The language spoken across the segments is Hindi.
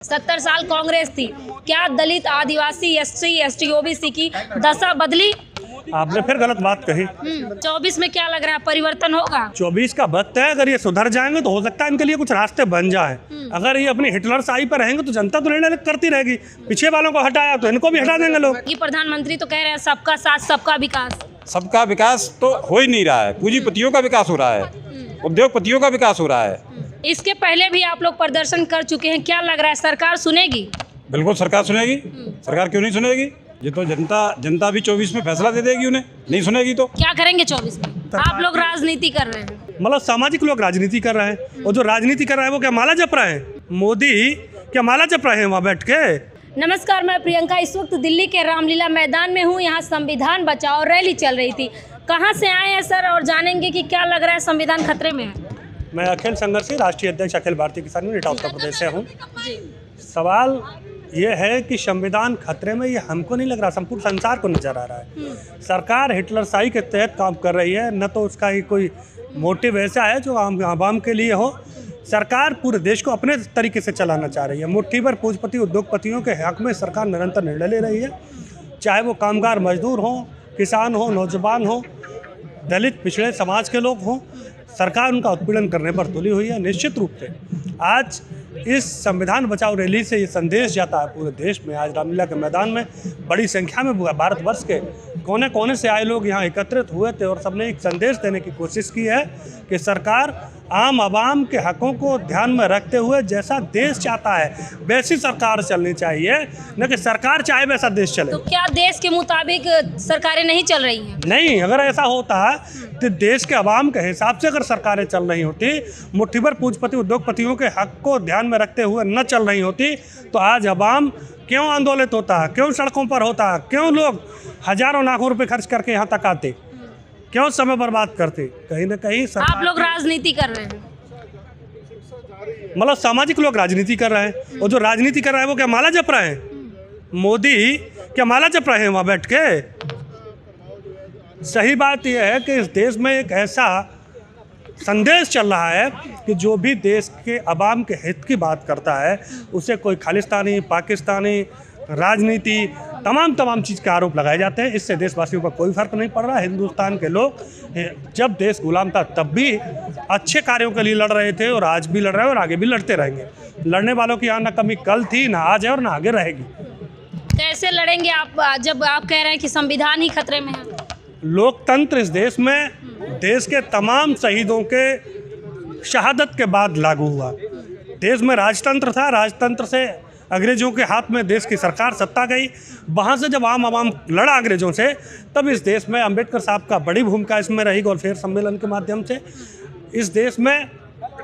70 साल कांग्रेस थी, क्या दलित, आदिवासी, एससी, एसटी, ओबीसी की दशा बदली? आपने फिर गलत बात कही। 24 में क्या लग रहा है, परिवर्तन होगा? 24 का वक्त है, अगर ये सुधर जाएंगे तो हो सकता है इनके लिए कुछ रास्ते बन जाए। अगर ये अपनी हिटलर शाही पर रहेंगे तो जनता तो निर्णय करती रहेगी। पीछे वालों को हटाया तो इनको भी हटा देंगे लोग। ये प्रधानमंत्री तो कह रहे हैं सबका साथ सबका विकास। सबका विकास तो हो ही नहीं रहा है। पूंजीपतियों का विकास हो रहा है, उद्योगपतियों का विकास हो रहा है। इसके पहले भी आप लोग प्रदर्शन कर चुके हैं, क्या लग रहा है सरकार सुनेगी? बिल्कुल सरकार सुनेगी। सरकार क्यों नहीं सुनेगी? ये तो जनता भी 24 में फैसला दे देगी। उन्हें नहीं सुनेगी तो क्या करेंगे 24 में? आप लोग राजनीति कर रहे हैं, मतलब सामाजिक लोग राजनीति कर रहे हैं, और जो राजनीति कर रहा है वो क्या माला जप रहे हैं? मोदी क्या माला जप रहे हैं वहाँ बैठ के? नमस्कार, मैं प्रियंका इस वक्त दिल्ली के रामलीला मैदान में हूँ। यहाँ संविधान बचाओ रैली चल रही थी। कहाँ से आए हैं सर, और जानेंगे कि क्या लग रहा है संविधान खतरे में है? मैं अखिल संघर्षी राष्ट्रीय अध्यक्ष अखिल भारतीय किसान यूनियन उत्तर प्रदेश से हूँ। सवाल ये है कि संविधान खतरे में, ये हमको नहीं लग रहा, संपूर्ण संसार को नजर आ रहा है। सरकार हिटलरशाही के तहत काम कर रही है, न तो उसका ही कोई मोटिव ऐसा है जो आवाम के लिए हो। सरकार पूरे देश को अपने तरीके से चलाना चाह रही है। मुट्ठी भर पूंजीपति उद्योगपतियों के हक में सरकार निरंतर निर्णय ले रही है, चाहे वो कामगार मजदूर हों, किसान हो, नौजवान हो, दलित पिछड़े समाज के लोग हों। सरकार उनका उत्पीड़न करने पर तुली हुई है। निश्चित रूप से आज इस संविधान बचाओ रैली से ये संदेश जाता है पूरे देश में। आज रामलीला के मैदान में बड़ी संख्या में भारतवर्ष के कोने कोने से आए लोग यहाँ एकत्रित हुए थे, और सबने एक संदेश देने की कोशिश की है कि सरकार आम आवाम के हकों को ध्यान में रखते हुए जैसा देश चाहता है वैसी सरकार चलनी चाहिए, न कि सरकार चाहे वैसा देश चले। तो क्या देश के मुताबिक सरकारें नहीं चल रही हैं? नहीं, अगर ऐसा होता है तो देश के आवाम के हिसाब से अगर सरकारें चल रही होती, मुट्ठी भर पूंजीपति उद्योगपतियों के हक को ध्यान में रखते हुए न चल रही होती, तो आज आवाम क्यों आंदोलित होता है, क्यों सड़कों पर होता है, क्यों लोग हजारों लाखों रुपए खर्च करके यहाँ तक आते, क्यों समय बर्बाद करते? कहीं ना कहीं आप लोग राजनीति कर रहे हैं, मतलब सामाजिक लोग राजनीति कर रहे हैं, और जो राजनीति कर रहा है वो क्या माला जप रहे हैं? मोदी क्या माला जप रहे हैं वहाँ बैठ के? सही बात यह है कि इस देश में एक ऐसा संदेश चल रहा है कि जो भी देश के अवाम के हित की बात करता है उसे कोई खालिस्तानी, पाकिस्तानी, राजनीति, तमाम चीज़ के आरोप लगाए जाते हैं। इससे देशवासियों का कोई फर्क नहीं पड़ रहा। हिंदुस्तान के लोग जब देश गुलाम था तब भी अच्छे कार्यों के लिए लड़ रहे थे, और आज भी लड़ रहे हैं और आगे भी लड़ते रहेंगे। लड़ने वालों की यहाँ ना कमी कल थी, ना आज है, और ना आगे रहेगी। कैसे लड़ेंगे आप जब आप कह रहे हैं कि संविधान ही खतरे में है? लोकतंत्र इस देश में देश के तमाम शहीदों के शहादत के बाद लागू हुआ। देश में राजतंत्र था, राजतंत्र से अंग्रेजों के हाथ में देश की सरकार सत्ता गई। वहाँ से जब आम आवाम लड़ा अंग्रेजों से, तब इस देश में अंबेडकर साहब का बड़ी भूमिका इसमें रही। गोलफेयर सम्मेलन के माध्यम से इस देश में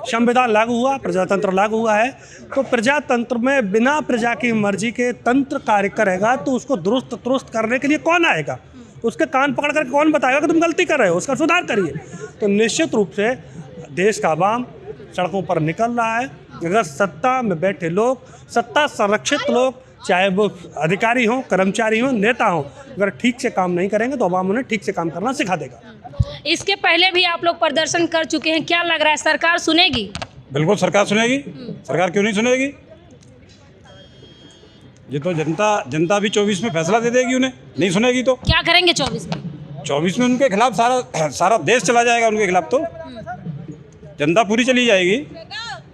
संविधान लागू हुआ, प्रजातंत्र लागू हुआ है। तो प्रजातंत्र में बिना प्रजा की मर्जी के तंत्र कार्य करेगा तो उसको दुरुस्त करने के लिए कौन आएगा? उसके कान पकड़ कर कौन बताएगा कि तुम गलती कर रहे हो, उसका सुधार करिए? तो निश्चित रूप से देश का आवाम सड़कों पर निकल रहा है। अगर सत्ता में बैठे लोग, सत्ता संरक्षित लोग, चाहे वो अधिकारी हों, कर्मचारी हों, नेता हों, अगर ठीक से काम नहीं करेंगे तो आवाम उन्हें ठीक से काम करना सिखा देगा। इसके पहले भी आप लोग प्रदर्शन कर चुके हैं, क्या लग रहा है सरकार सुनेगी? बिल्कुल सरकार सुनेगी। सरकार क्यों नहीं सुनेगी? ये तो जनता भी 24 में फैसला दे देगी। उन्हें नहीं सुनेगी तो क्या करेंगे 24 में? 24 में उनके खिलाफ सारा देश चला जाएगा। उनके खिलाफ तो जनता पूरी चली जाएगी।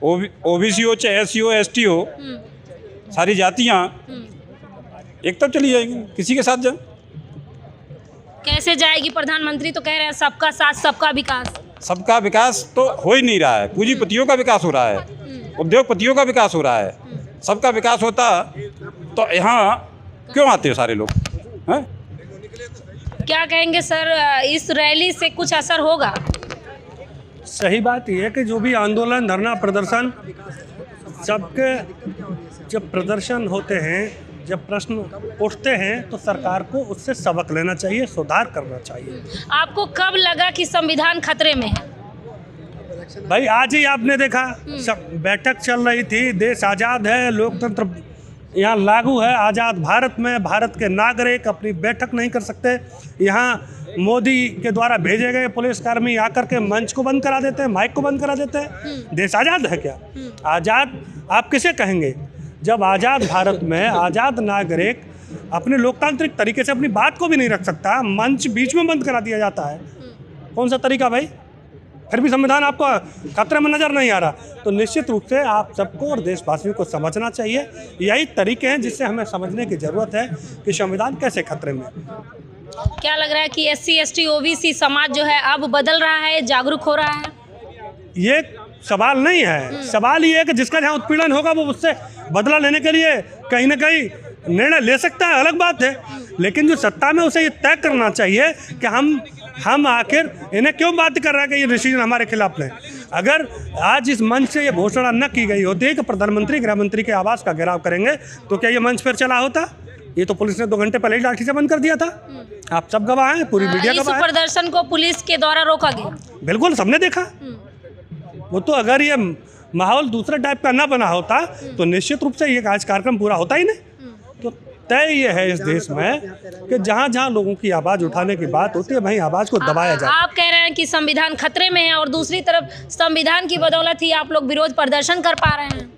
ओबीसी हो, चाहे एससी हो, एसटी हो, सारी जातियाँ एक तरफ चली जाएंगी, किसी के साथ जा। कैसे जाएगी? प्रधानमंत्री तो कह रहे हैं सबका साथ सबका विकास। सबका विकास तो हो ही नहीं रहा है। पूंजीपतियों का विकास हो रहा है, उद्योगपतियों का विकास हो रहा है। सबका विकास होता तो यहाँ क्यों आते हो सारे लोग? हैं? क्या कहेंगे सर, इस रैली से कुछ असर होगा? सही बात यह है कि जो भी आंदोलन, धरना, प्रदर्शन, सबके जब प्रदर्शन होते हैं, जब प्रश्न उठते हैं तो सरकार को उससे सबक लेना चाहिए, सुधार करना चाहिए। आपको कब लगा कि संविधान खतरे में है? भाई आज ही आपने देखा, सब बैठक चल रही थी, देश आज़ाद है, लोकतंत्र यहाँ लागू है। आज़ाद भारत में भारत के नागरिक अपनी बैठक नहीं कर सकते। यहाँ मोदी के द्वारा भेजे गए पुलिसकर्मी आकर के मंच को बंद करा देते हैं, माइक को बंद करा देते हैं। देश आज़ाद है क्या? आज़ाद आप किसे कहेंगे? जब आज़ाद भारत में आज़ाद नागरिक अपने लोकतांत्रिक तरीके से अपनी बात को भी नहीं रख सकता, मंच बीच में बंद करा दिया जाता है, कौन सा तरीका भाई? फिर भी संविधान आपको खतरे में नज़र नहीं आ रहा, तो निश्चित रूप से आप सबको और देशवासियों को समझना चाहिए। यही तरीके हैं जिससे हमें समझने की ज़रूरत है कि संविधान कैसे खतरे में। क्या लग रहा है कि SC ST OBC समाज जो है अब बदल रहा है, जागरूक हो रहा है? ये सवाल नहीं है, सवाल ये है कि जिसका जहाँ उत्पीड़न होगा वो उससे बदला लेने के लिए कहीं ना कहीं निर्णय ले सकता है, अलग बात है। लेकिन जो सत्ता में उसे ये तय करना चाहिए कि हम आखिर इन्हें क्यों बात कर रहे हैं कि ये डिसीजन हमारे खिलाफ लें। अगर आज इस मंच से ये घोषणा न की गई होती कि प्रधानमंत्री गृह मंत्री के आवास का घेराव करेंगे, तो क्या ये मंच फिर चला होता? ये तो पुलिस ने 2 घंटे पहले ही लाठी से बंद कर दिया था। आप सब गवाह हैं, पूरी मीडिया इस गवाह है। प्रदर्शन को पुलिस के द्वारा रोका गया। बिल्कुल, सबने देखा। वो तो अगर ये माहौल दूसरे टाइप का ना बना होता तो निश्चित रूप से ये आज कार्यक्रम पूरा होता ही नहीं। तो तय ये है इस देश में कि जहाँ जहाँ लोगों की आवाज़ उठाने की बात होती है वहीं आवाज़ को दबाया जाता है। आप कह रहे हैं कि संविधान खतरे में है और दूसरी तरफ संविधान की बदौलत ही आप लोग विरोध प्रदर्शन कर पा रहे हैं।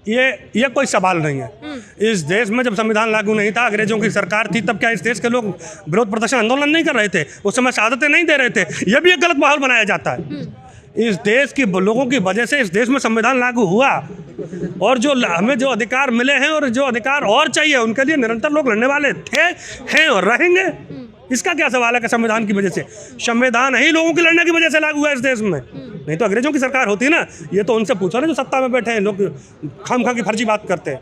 ये कोई सवाल नहीं है। इस देश में जब संविधान लागू नहीं था, अंग्रेजों की सरकार थी, तब क्या इस देश के लोग विरोध प्रदर्शन आंदोलन नहीं कर रहे थे? उस समय शहादतें नहीं दे रहे थे? यह भी एक गलत माहौल बनाया जाता है। इस देश की लोगों की वजह से इस देश में संविधान लागू हुआ और हमें जो अधिकार मिले हैं और जो अधिकार और चाहिए उनके लिए निरंतर लोग लड़ने वाले थे, हैं और रहेंगे। इसका क्या सवाल है कि संविधान की वजह से? संविधान ही लोगों के लड़ने की वजह से लागू हुआ इस देश में, नहीं तो अंग्रेजों की सरकार होती ना। ये तो उनसे पूछो ना जो सत्ता में बैठे हैं, लोग खाम की फर्जी बात करते हैं।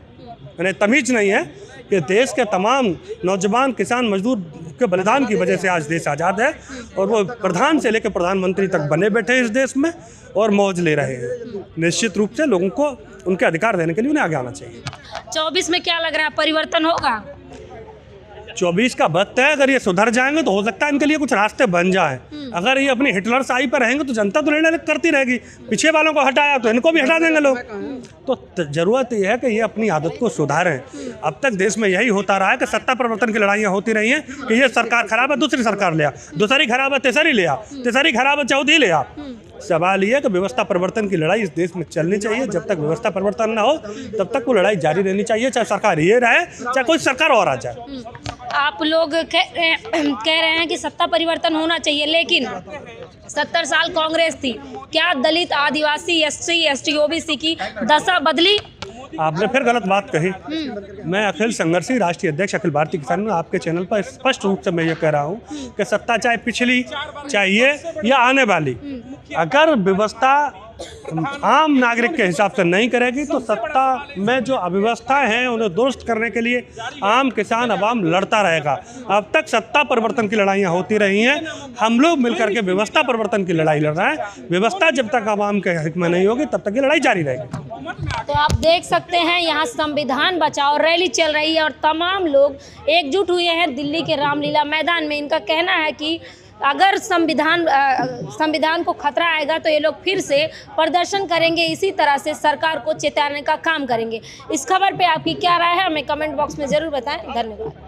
यानी तमीज नहीं है कि देश के तमाम नौजवान, किसान, मजदूर के बलिदान की वजह से आज देश आज़ाद है और वो प्रधान से लेकर प्रधानमंत्री तक बने बैठे हैं इस देश में और मौज ले रहे हैं। निश्चित रूप से लोगों को उनके अधिकार देने के लिए उन्हें आगे आना चाहिए। 24 में क्या लग रहा है, परिवर्तन होगा? 24 का वक्त है, अगर ये सुधर जाएंगे तो हो सकता है इनके लिए कुछ रास्ते बन जाए। अगर ये अपनी हिटलर शाही पर रहेंगे तो जनता तो निर्णय करती रहेगी। पीछे वालों को हटाया तो इनको भी हटा देंगे लोग। तो जरूरत ये है कि ये अपनी आदत को सुधारें। अब तक देश में यही होता रहा है कि सत्ता परिवर्तन की लड़ाइयाँ होती रही हैं कि ये सरकार खराब है, दूसरी सरकार ले आ, दूसरी खराब है, तीसरी ले आ, तीसरी खराब है, चौथी ले आ। सवाल ये है कि व्यवस्था परिवर्तन की लड़ाई इस देश में चलनी चाहिए। जब तक व्यवस्था परिवर्तन ना हो तब तक वो लड़ाई जारी रहनी चाहिए, चाहे सरकार ये रहे चाहे कोई सरकार और आ जाए। आप लोग कह रहे हैं कि सत्ता परिवर्तन होना चाहिए, लेकिन 70 साल कांग्रेस थी, क्या दलित, आदिवासी, SC ST OBC की दशा बदली? आपने फिर गलत बात कही। मैं अखिल संघर्षी राष्ट्रीय अध्यक्ष अखिल भारतीय किसान यूनियन आपके चैनल पर स्पष्ट रूप से मैं ये कह रहा हूँ कि सत्ता चाहे पिछली चाहिए या आने वाली, अगर व्यवस्था आम नागरिक के हिसाब से नहीं करेगी तो सत्ता में जो अव्यवस्था है उन्हें दुरुस्त करने के लिए आम किसान अवाम लड़ता रहेगा। अब तक सत्ता परिवर्तन की लड़ाइयाँ होती रही हैं, हम लोग मिलकर के व्यवस्था परिवर्तन की लड़ाई लड़ रहे हैं। व्यवस्था जब तक आवाम के हित में नहीं होगी तब तक ये लड़ाई जारी रहेगी। तो आप देख सकते हैं यहाँ संविधान बचाओ रैली चल रही है और तमाम लोग एकजुट हुए हैं दिल्ली के रामलीला मैदान में। इनका कहना है कि अगर संविधान को खतरा आएगा तो ये लोग फिर से प्रदर्शन करेंगे, इसी तरह से सरकार को चेताने का काम करेंगे। इस खबर पे आपकी क्या राय है हमें कमेंट बॉक्स में ज़रूर बताएं। धन्यवाद।